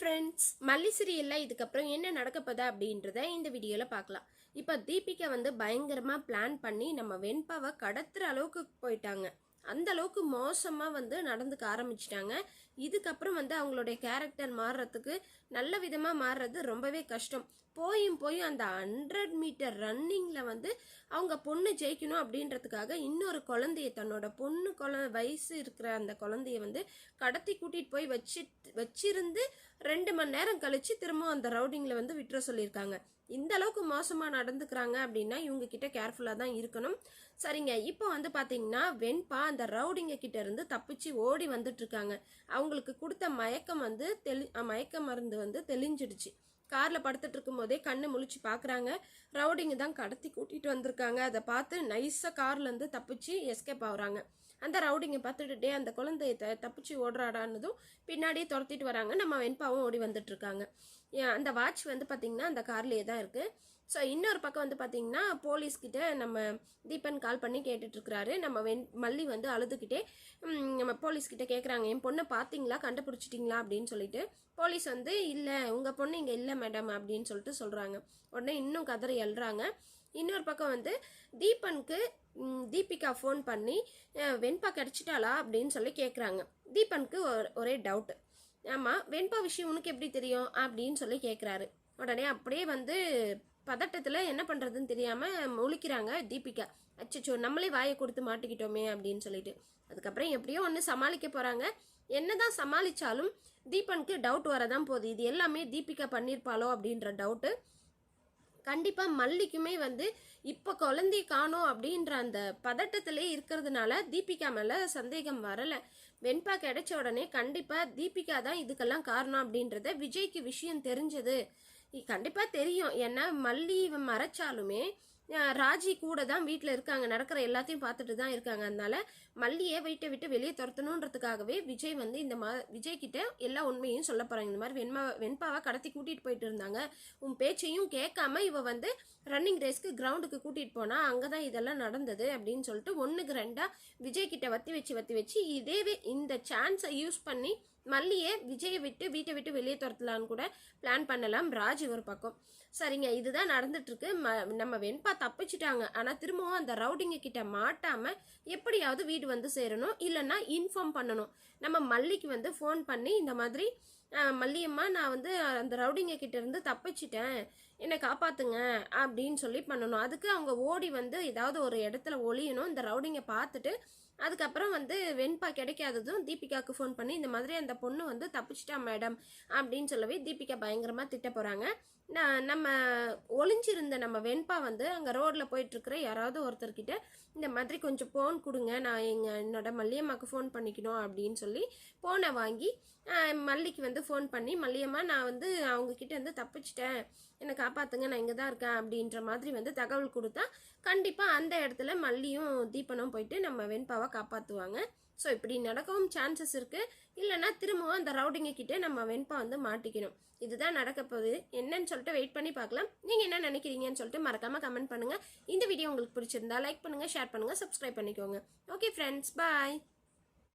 Friends, மல்லி சீரியல்ல இதுக்கப்புறம் என்ன நடக்க போதா அப்படின்றத இந்த வீடியோவில் பார்க்கலாம். இப்போ தீபிகா வந்து பயங்கரமாக பிளான் பண்ணி நம்ம வெண்பாவை கடத்துற அளவுக்கு போயிட்டாங்க. அந்த அளவுக்கு மோசமாக வந்து நடந்துக்க ஆரம்பிச்சிட்டாங்க. இதுக்கப்புறம் வந்து அவங்களுடைய கேரக்டர் மாறுறதுக்கு நல்ல விதமாக மாறுறது ரொம்பவே கஷ்டம். போயும் அந்த 100 மீட்டர் ரன்னிங்கில் வந்து அவங்க பொண்ணு ஜெயிக்கணும் அப்படின்றதுக்காக இன்னொரு குழந்தைய, தன்னோட பொண்ணு வயசு இருக்கிற அந்த குழந்தைய வந்து கடத்தி கூட்டிகிட்டு போய் வச்சிருந்து 2 மணி நேரம் கழிச்சு திரும்ப அந்த ரவுடிங்கில் வந்து விட்டுற சொல்லியிருக்காங்க. இந்த அளவுக்கு மோசமாக நடந்துக்கிறாங்க அப்படின்னா இவங்க கிட்ட கேர்ஃபுல்லாக தான் இருக்கணும். சரிங்க, இப்போ வந்து பார்த்தீங்கன்னா வெண்பா அந்த ரவுடிங்க கிட்ட இருந்து தப்பிச்சு ஓடி வந்துட்டு இருக்காங்க. அவங்களுக்கு கொடுத்த மயக்கம் வந்து மயக்க மருந்து வந்து தெளிஞ்சிடுச்சு. காரில் படுத்துட்டு இருக்கும் போதே கண்ணு முழிச்சு பார்க்குறாங்க. ரவுடிங்க தான் கடத்தி கூட்டிகிட்டு வந்திருக்காங்க. அதை பார்த்து நைஸாக கார்லேருந்து தப்பிச்சு எஸ்கேப் ஆகுறாங்க. அந்த ரவுடிங்க பார்த்துட்டு அந்த குழந்தைய தப்பிச்சு ஓடுறாடானதும் பின்னாடியே துரத்திட்டு வராங்க. நம்ம வெண்பாவும் ஓடி வந்துட்டு இருக்காங்க. அந்த வாட்ச் வந்து பார்த்தீங்கன்னா அந்த கார்லேயே தான் இருக்குது. ஸோ இன்னொரு பக்கம் வந்து பார்த்தீங்கன்னா போலீஸ்கிட்ட நம்ம தீபன் கால் பண்ணி கேட்டுட்ருக்கிறாரு. நம்ம மல்லி வந்து அழுதுகிட்டே நம்ம போலீஸ்கிட்ட கேட்குறாங்க, என் பொண்ணை பார்த்தீங்களா, கண்டுபிடிச்சிட்டிங்களா அப்படின்னு சொல்லிட்டு. போலீஸ் வந்து இல்லை, உங்கள் பொண்ணு இங்கே இல்லை மேடம் அப்படின்னு சொல்லிட்டு சொல்கிறாங்க. உடனே இன்னும் கதறி எழுறாங்க. இன்னொரு பக்கம் வந்து தீபனுக்கு தீபிகா ஃபோன் பண்ணி வெண்பா கிடச்சிட்டாளா அப்படின்னு சொல்லி கேட்குறாங்க. தீபனுக்கு ஒரே டவுட்டு. ஆமாம், வெண்பா விஷயம் உனக்கு எப்படி தெரியும் அப்படின்னு சொல்லி கேட்குறாரு. உடனே அப்படியே வந்து பதட்டத்தில் என்ன பண்ணுறதுன்னு தெரியாமல் முழிக்கிறாங்க தீபிகா. அச்சோ, நம்மளே வாயை கொடுத்து மாட்டிக்கிட்டோமே அப்படின்னு சொல்லிட்டு. அதுக்கப்புறம் எப்படியோ ஒன்று சமாளிக்க போகிறாங்க. என்னதான் சமாளித்தாலும் தீபனுக்கு டவுட் வரதான் போகுது. இது எல்லாமே தீபிகா பண்ணியிருப்பாளோ அப்படின்ற டவுட்டு கண்டிப்பாக மல்லிக்குமே வந்து இப்போ குழந்தைய காணோம் அப்படின்ற அந்த பதட்டத்திலே இருக்கிறதுனால தீபிகா மேலே சந்தேகம் வரலை. வெண்பா கிடைச்ச உடனே கண்டிப்பாக தீபிகா தான் இதுக்கெல்லாம் காரணம் அப்படின்றத விஜய்க்கு விஷயம் தெரிஞ்சது. கண்டிப்பாக தெரியும். ஏன்னா மல்லி மறைச்சாலுமே ராஜி கூட தான் வீட்டில் இருக்காங்க, நடக்கிற எல்லாத்தையும் பார்த்துட்டு தான் இருக்காங்க. அதனால மல்லியை வீட்டை விட்டு வெளியே துரத்தணுன்றதுக்காகவே விஜய் வந்து விஜய் கிட்ட எல்லா உண்மையும் சொல்ல போகிறாங்க. இந்த மாதிரி வெண்பாவை கடத்தி கூட்டிகிட்டு போயிட்டு இருந்தாங்க, உன் பேச்சையும் கேட்காம இவ வந்து ரன்னிங் ரேஸ்க்கு கிரவுண்டுக்கு கூட்டிகிட்டு போனால் அங்கே தான் இதெல்லாம் நடந்தது அப்படின்னு சொல்லிட்டு 1க்கு 2 விஜய் கிட்ட வத்தி வச்சு இதேவே இந்த சான்ஸை யூஸ் பண்ணி மல்லியை விஜயை விட்டு வீட்டை விட்டு வெளியே துரத்தலான்னு கூட பிளான் பண்ணலாம் ராஜ் ஒரு பக்கம். சரிங்க, இதுதான் நடந்துட்டு இருக்கு. நம்ம வெண்பா தப்பிச்சிட்டாங்க. ஆனால் திரும்பவும் அந்த ரவுடிங்க கிட்ட மாட்டாம எப்படியாவது வீடு வந்து சேரணும், இல்லைன்னா இன்ஃபார்ம் பண்ணணும். நம்ம மல்லிக்கு வந்து ஃபோன் பண்ணி இந்த மாதிரி மல்லியம்மா, நான் வந்து அந்த ரவுடிங்க கிட்ட இருந்து தப்பிச்சிட்டேன், என்னை காப்பாத்துங்க அப்படின்னு சொல்லி பண்ணணும். அதுக்கு அவங்க ஓடி வந்து ஏதாவது ஒரு இடத்துல ஒளியணும். இந்த ரவுடிங்க பார்த்துட்டு அதுக்கப்புறம் வந்து வெண்பா கிடைக்காததும் தீபிகாவுக்கு ஃபோன் பண்ணி இந்த மாதிரி அந்த பொண்ணு வந்து தப்பிச்சிட்டா மேடம் அப்படின்னு சொல்லவே தீபிகா பயங்கரமாக திட்ட போகிறாங்க. நம்ம ஒளிஞ்சிருந்த நம்ம வெண்பா வந்து அங்கே ரோட்டில் போயிட்டுருக்கிற யாராவது ஒருத்தர்கிட்ட இந்த மாதிரி கொஞ்சம் ஃபோன் கொடுங்க, நான் என்னோட மல்லியம்மாவுக்கு ஃபோன் பண்ணிக்கணும் அப்படின்னு சொல்லி ஃபோனை வாங்கி மல்லிக்கு வந்து ஃபோன் பண்ணி, மல்லியம்மா நான் வந்து அவங்கக்கிட்ட வந்து தப்பிச்சிட்டேன், என்னை காப்பாற்றுங்க, நான் இங்கே தான் இருக்கேன் அப்படின்ற மாதிரி வந்து தகவல் கொடுத்தா கண்டிப்பாக அந்த இடத்துல மல்லியும் தீபனும் போயிட்டு நம்ம வெண்பாவை காப்பாற்றுவாங்க. ஸோ இப்படி நடக்கவும் சான்சஸ் இருக்குது. இல்லைன்னா திரும்பவும் அந்த ரவுடிங்க கிட்டே நம்ம வெண்பா வந்து மாட்டிக்கணும். இதுதான் நடக்க போகுது. என்னன்னு சொல்லிட்டு வெயிட் பண்ணி பார்க்கலாம். நீங்கள் என்ன நினைக்கிறீங்கன்னு சொல்லிட்டு மறக்காமல் கமெண்ட் பண்ணுங்கள். இந்த வீடியோ உங்களுக்கு பிடிச்சிருந்தா லைக் பண்ணுங்கள், ஷேர் பண்ணுங்கள், சப்ஸ்கிரைப் பண்ணிக்கோங்க. ஓகே ஃப்ரெண்ட்ஸ், பாய்.